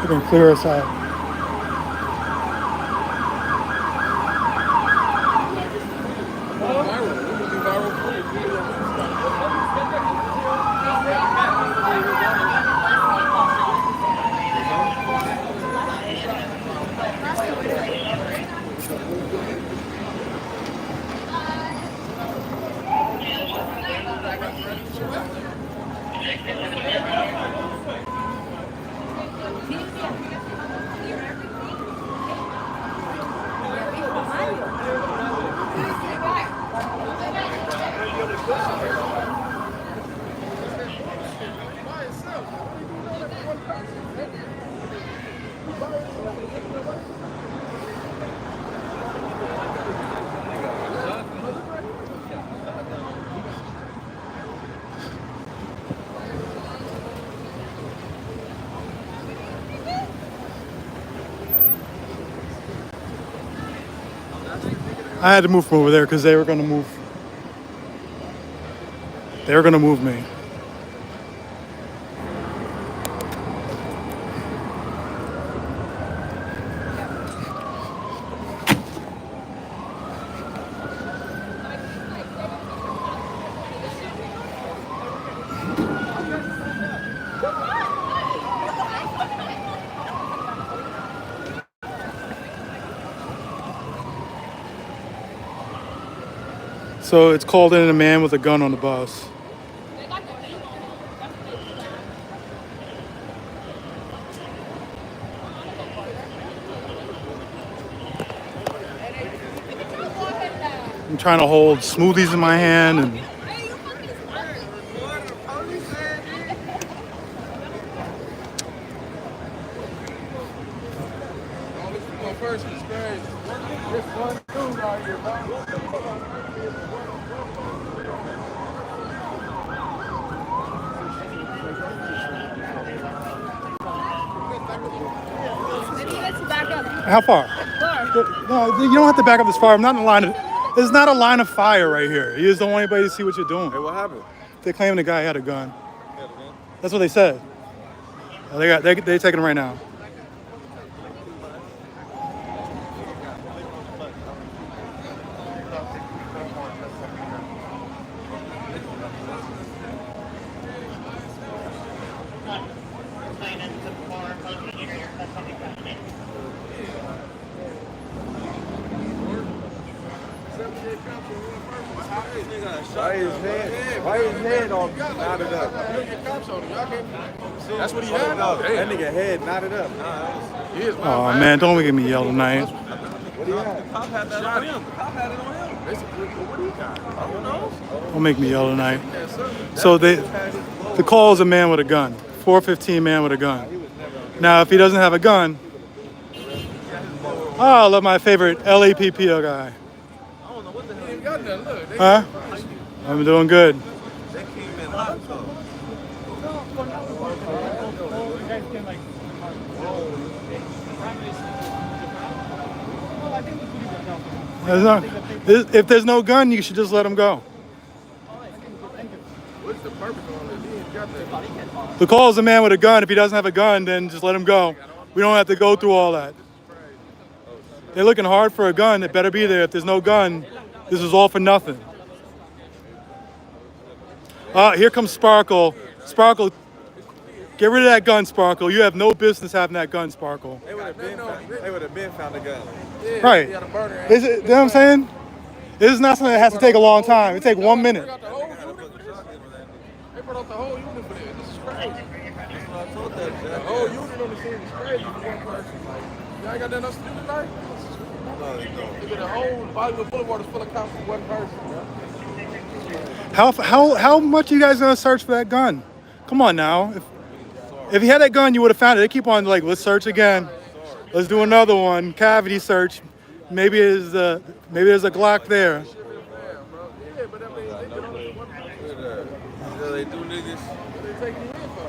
We can clear us out. I had to move from over there because they were going to move. They were going to move me. So it's called in a man with a gun on the bus. I'm trying to hold smoothies in my hand and how far? No, you don't have to back up this far. I'm not in the line of. There's not a line of fire right here. You just don't want anybody to see what you're doing. Hey, what happened? They claim the guy had a gun. That's what they said. They're taking him right now. Why his head all knotted up? That's what he had. That nigga head knotted up. Oh man, don't make me yell tonight. What do you have? The cop had that on him. The cop had it on him. What do you got? I don't know. Don't make me yell tonight. So the call is a man with a gun. 415 man with a gun. Now if he doesn't have a gun, I love my favorite LAPPO guy. Huh? I'm doing good. If there's no gun, you should just let him go. What's the purpose of it? The call is a man with a gun. If he doesn't have a gun, then just let him go. We don't have to go through all that. They're looking hard for a gun. It better be there. If there's no gun, this is all for nothing. Here comes Sparkle. Sparkle, get rid of that gun, Sparkle. You have no business having that gun, Sparkle. They would have been found a gun. Right. Is it, you know what I'm saying? This is not something that has to take a long time. It take 1 minute. They brought out the whole unit for this. This is crazy. The whole unit on the scene is crazy for one person. Y'all ain't got nothing else to do tonight? Look at the whole Bollywood Boulevard is full of cops for one person, bro. How much you guys gonna search for that gun? Come on now. If you had that gun, you would have found it. They keep on like, let's search again. Let's do another one. Cavity search. Maybe there's a Glock there. They do niggas. They taking you in for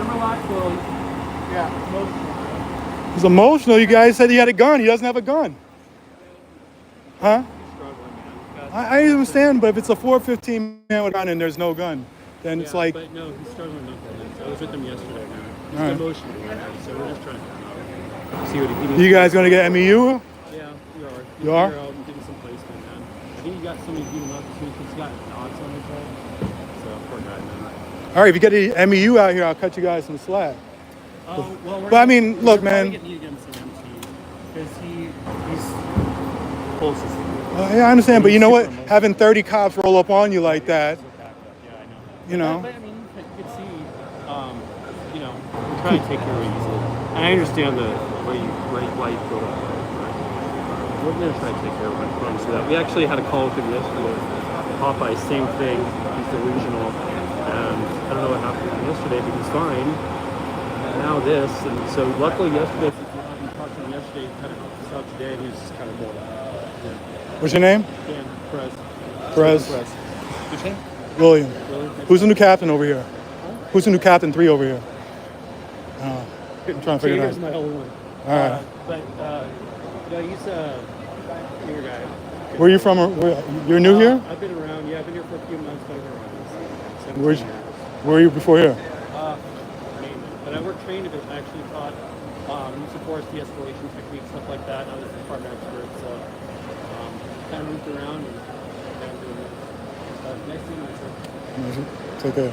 him relax, Willie. Yeah, emotional. He's emotional. You guys said he had a gun. He doesn't have a gun. Huh? He's struggling, man. I understand, but if it's a 415 man with a gun and there's no gun, then it's like, But no, he's struggling mentally. I was with him yesterday, man. He's All right. emotional right now, so we're just trying to see what he needs. you guys gonna get MEU? Yeah, we are. You are? We're out and getting some placement, man. I think he got somebody beat him up this week. He's got knots on his head. So, poor guy, man. All right, if you get any MEU out here, I'll cut you guys some slack. Oh, well, But I mean, look, man. We're probably going to need him some MT because he's closest. Yeah, I understand, but you know what? Having 30 cops roll up on you like that, Yeah, I know. you know. But I mean, you can see, you know, we try to take care of it easily. And I understand why you feel that way. Right? We're going to try to take care of it. I promise you that. We actually had a call with him yesterday. Popeye, same thing. He's delusional. And I don't know what happened to him yesterday, but he's fine. And now this. And so luckily yesterday, since we talked to him yesterday, he kind of saw today, and he was just kind of more What's your name? Dan Perez. Perez. What's your name? William. Really? Who's the new captain over here? Who's the new captain 3 over here? I'm trying to figure it Tater's out. my old one. All right. But no, he's a newer guy. Where are you from? You're new here? I've been around. Yeah, I've been here for a few months, but I've been around. 17 Where'd you- years. Where were you before here? Mainly. But I worked trained a bit. I actually taught use of force, de-escalation techniques, stuff like that. I was a department expert, so kind of moved around and down doing this. Nice to meet you, sir. It's okay.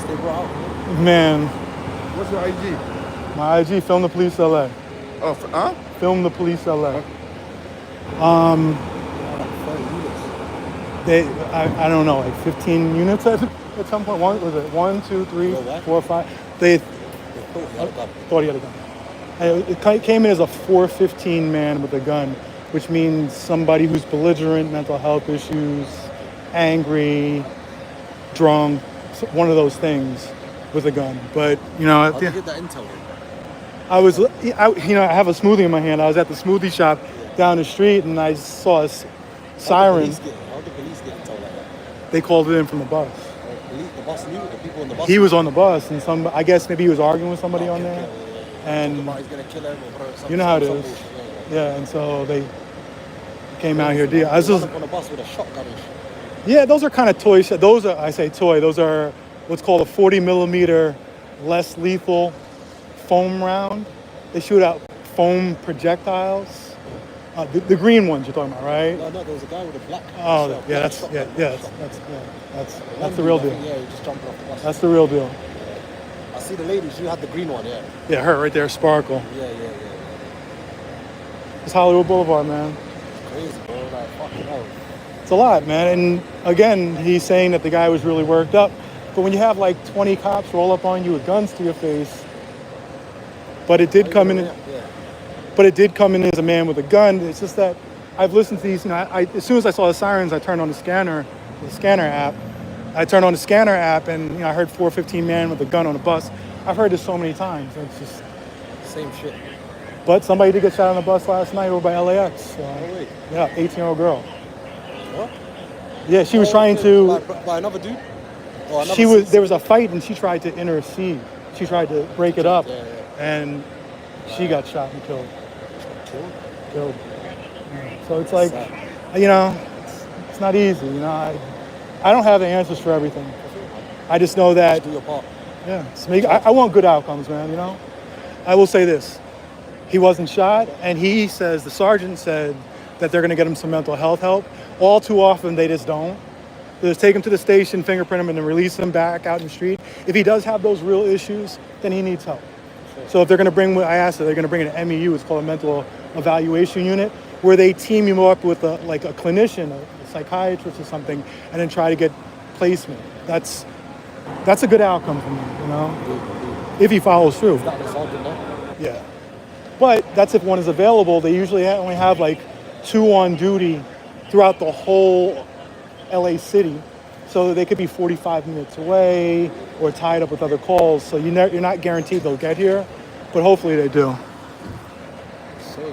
They brought out. Man, What's your IG? my IG, Film the Police LA. Oh, huh? Film the Police LA. I don't know, like 15 units at some point. One was it 1, 2, 3, 4, 5. They thought he had a gun. And it came in as a 415 man with a gun, which means somebody who's belligerent, mental health issues, angry, drunk, one of those things with a gun. But you know, How did you get that intel? I have a smoothie in my hand. I was at the smoothie shop down the street, and I saw a siren. How did police get intel like that? They called it in from the bus. The bus knew, the people on the bus. He was on the bus, and I guess maybe he was arguing with somebody on there, and He's gonna kill him or you know how it is. Yeah, and so they came out here. I was just, on a bus with a shotgun and shit. yeah, those are kind of toy. Those are, I say toy. Those are what's called a 40 millimeter less lethal foam round. They shoot out foam projectiles. The green ones you're talking about, right? No, there was a guy with a black. Oh, shirt, yeah, black that's shotgun. that's the real deal. Yeah, he just jumped off the bus. That's the real deal. I see the lady. She had the green one. Yeah. Yeah, her right there, Sparkle. Yeah. It's Hollywood Boulevard, man. Crazy, bro. Like fucking hell. It's a lot, man. And again, he's saying that the guy was really worked up. But when you have like 20 cops roll up on you with guns to your face, but it did come in. Yeah. But it did come in as a man with a gun. It's just that I've listened to these. You know, as soon as I saw the sirens, I turned on the scanner app. I turned on the scanner app, and I heard 415 man with a gun on a bus. I've heard this so many times. It's just Same shit. But somebody did get shot on the bus last night over by LAX. So, No way. yeah, 18-year-old girl. What? Yeah, she was trying to. By another dude? Or another She was. citizen? There was a fight, and she tried to intercede. She tried to break it up, Yeah. and she got shot and killed. Killed? Yeah. So it's like, you know, it's not easy. You know, I don't have the answers for everything. I just know that. Do your part. Yeah, I want good outcomes, man. You know, I will say this: he wasn't shot, and the sergeant said that they're going to get him some mental health help. All too often, they just don't. They just take him to the station, fingerprint him, and then release him back out in the street. If he does have those real issues, then he needs help. So if they're going to bring, I asked her, they're going to bring an MEU. It's called a mental evaluation unit, where they team you up with a clinician, a psychiatrist or something, and then try to get placement. That's a good outcome for me, you know, if he follows through. That the sergeant there? Yeah. But that's if one is available. They usually only have like 2 on duty throughout the whole LA city. So they could be 45 minutes away or tied up with other calls. So you're not guaranteed they'll get here, but hopefully they do. Same.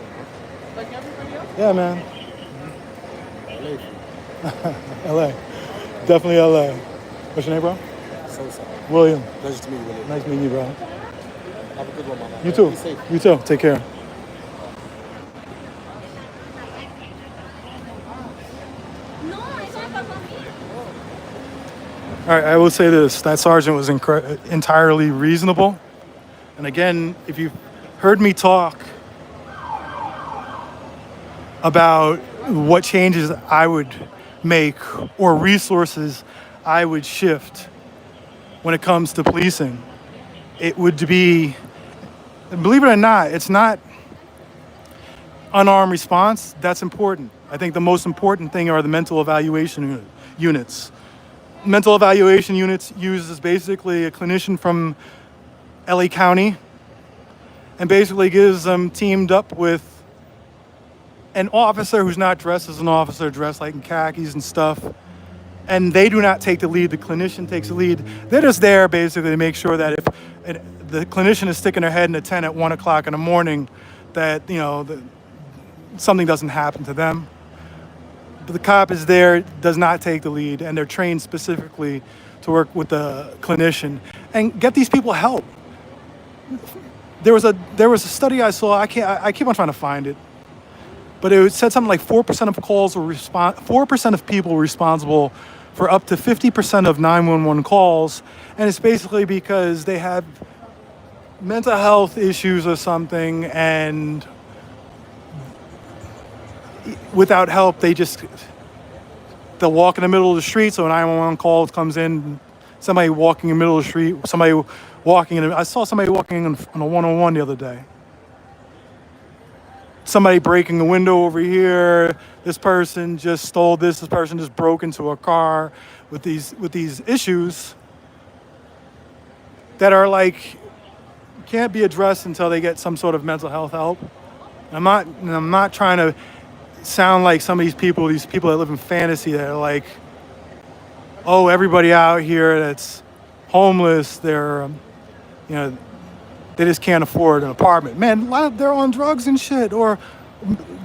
Like everybody else. Yeah, man. LA. LA. Definitely LA. What's your name, bro? So sorry. William. Pleasure to meet you, William. Nice meeting you, bro. Have a good one, my man. You too. Be safe. You too. Take care. All right, I will say this: that sergeant was entirely reasonable. And again, if you've heard me talk about what changes I would make or resources I would shift when it comes to policing, it would be, believe it or not, it's not unarmed response. That's important. I think the most important thing are the mental evaluation units. Mental evaluation units uses basically a clinician from LA County and basically gives them teamed up with an officer who's not dressed as an officer, dressed like in khakis and stuff. And they do not take the lead. The clinician takes the lead. They're just there basically to make sure that if the clinician is sticking their head in a tent at 1 o'clock in the morning, that, something doesn't happen to them. But the cop is there, does not take the lead, and they're trained specifically to work with the clinician and get these people help. There was a study I saw. I keep on trying to find it, but it said something like 4% of calls were 4% of people were responsible for up to 50% of 911 calls, and it's basically because they have mental health issues or something, and without help, they'll walk in the middle of the street. So a 911 call comes in, somebody walking in the middle of the street, I saw somebody walking on a 101 the other day. Somebody breaking a window over here. This person just stole this. This person just broke into a car with these issues that are can't be addressed until they get some sort of mental health help. I'm not trying to sound like some of these people that live in fantasy that are like, oh, everybody out here that's homeless, they're, they just can't afford an apartment. Man, a lot of they're on drugs and shit, or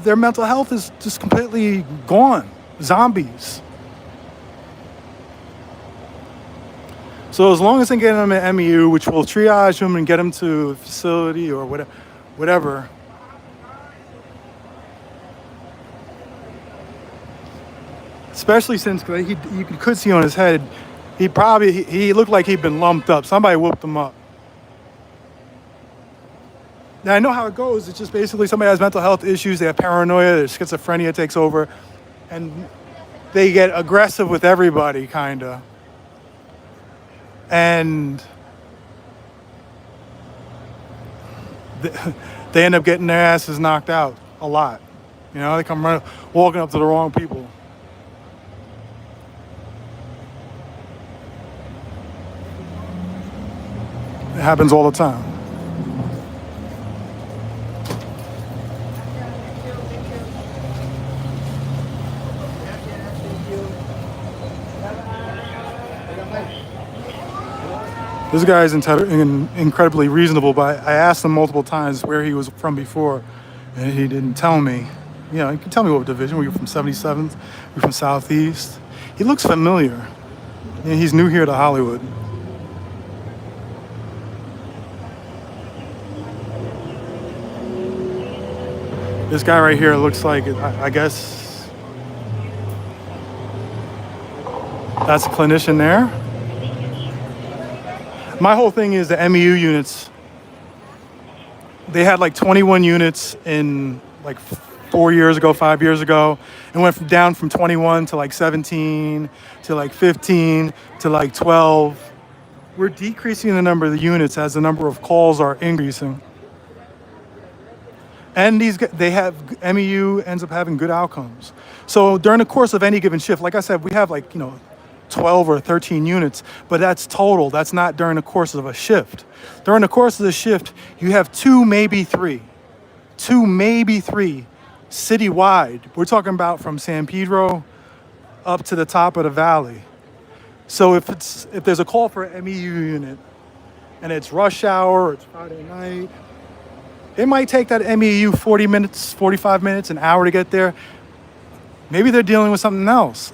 their mental health is just completely gone. Zombies. So as long as they get them at MEU, which will triage them and get them to a facility or whatever. Especially since you could see on his head, he looked like he'd been lumped up. Somebody whooped him up. Now I know how it goes. It's just basically somebody has mental health issues. They have paranoia. Their schizophrenia takes over, and they get aggressive with everybody, kinda. And they end up getting their asses knocked out a lot. They come walking up to the wrong people. It happens all the time. This guy is incredibly reasonable, but I asked him multiple times where he was from before, and he didn't tell me. He can tell me what division. Were you from 77th? You're from Southeast? He looks familiar. He's new here to Hollywood. This guy right here looks like, I guess, that's a clinician there. My whole thing is the MEU units. They had 21 units in 5 years ago, and went down from 21 to 17 to 15 to 12. We're decreasing the number of the units as the number of calls are increasing. And MEU ends up having good outcomes. So during the course of any given shift, like I said, we have 12 or 13 units, but that's total. That's not during the course of a shift. During the course of the shift, you have two, maybe three citywide. We're talking about from San Pedro up to the top of the valley. So if there's a call for an MEU unit and it's rush hour or it's Friday night, it might take that MEU 40 minutes, 45 minutes, an hour to get there. Maybe they're dealing with something else.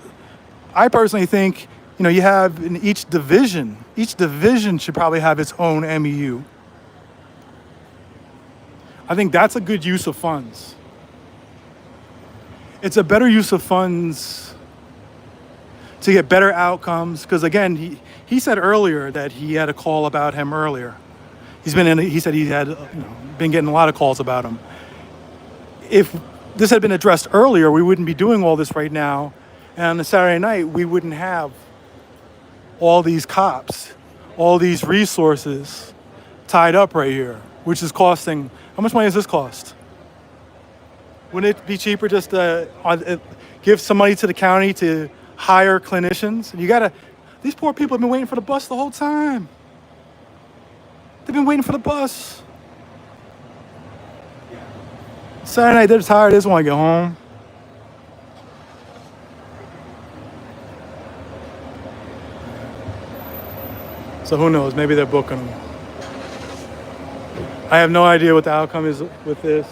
I personally think, you have in each division Each division should probably have its own MEU. I think that's a good use of funds. It's a better use of funds to get better outcomes. Because again, he said earlier that he had a call about him earlier. He said he had been getting a lot of calls about him. If this had been addressed earlier, we wouldn't be doing all this right now. And on a Saturday night, we wouldn't have all these cops, all these resources tied up right here, which is costing, how much money does this cost? Wouldn't it be cheaper just to give some money to the county to hire clinicians? These poor people have been waiting for the bus the whole time. They've been waiting for the bus. Saturday night, they're tired, they just want to get home. So who knows, maybe they're booking them. I have no idea what the outcome is with this,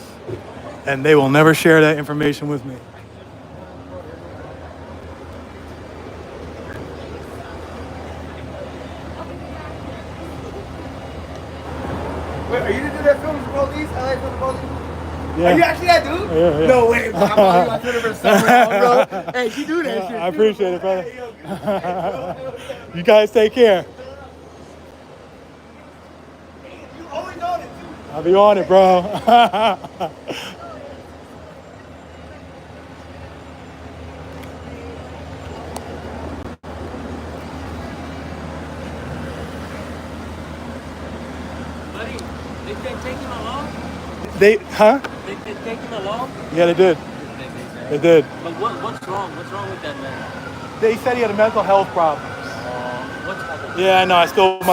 and they will never share that information with me. Wait, are you gonna do that film for police? I like for the police. Yeah. Are you actually that dude? Yeah. No way, bro. I'm on Twitter for bro. Hey, you do that shit. I appreciate it, brother. You guys take care. You always on it, too. I'll be on it, bro. Buddy, they take him along? They They take him along? Yeah, they did. They did. But what's wrong? What's wrong with that man? They said he had mental health problems. What's happened? Yeah, I know. I spilled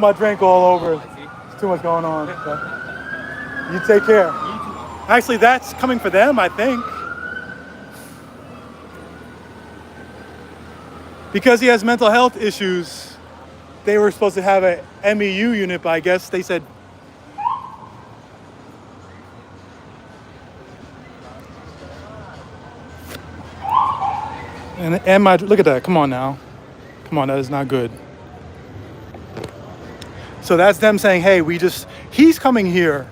my drink all over. I see. There's too much going on. But you take care. Actually, that's coming for them, I think. Because he has mental health issues, they were supposed to have a MEU unit, but I guess they said. And look at that. Come on now. Come on, that is not good. So that's them saying, hey, he's coming here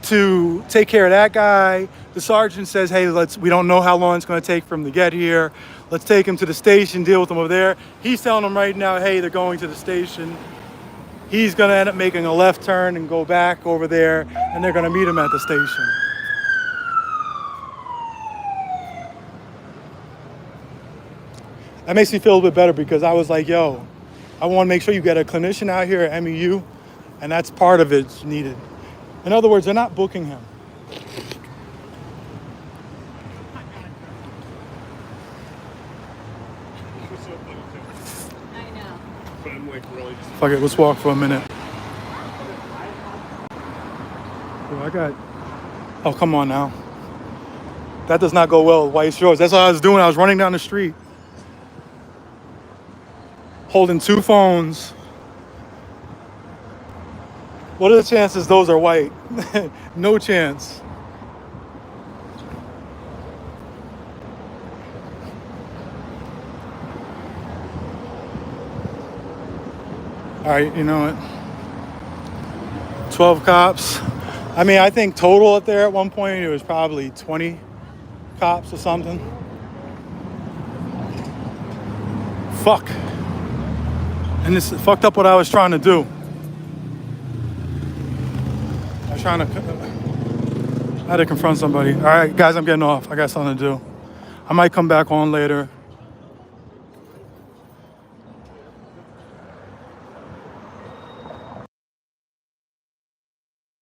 to take care of that guy. The sergeant says, hey, we don't know how long it's going to take for him to get here. Let's take him to the station, deal with him over there. He's telling them right now, hey, they're going to the station. He's going to end up making a left turn and go back over there, and they're going to meet him at the station. That makes me feel a little bit better because I was like, yo, I want to make sure you get a clinician out here at MEU, and that's part of it's needed. In other words, they're not booking him. I know. But I'm like really just Fuck it, let's walk for a minute. Oh, come on now. That does not go well with white shorts. That's what I was doing. I was running down the street, holding two phones. What are the chances those are white? No chance. All right, you know what? 12 cops. I mean, I think total up there at one point it was probably 20 cops or something. Fuck. And this fucked up what I was trying to do. I had to confront somebody. All right, guys, I'm getting off. I got something to do. I might come back on later.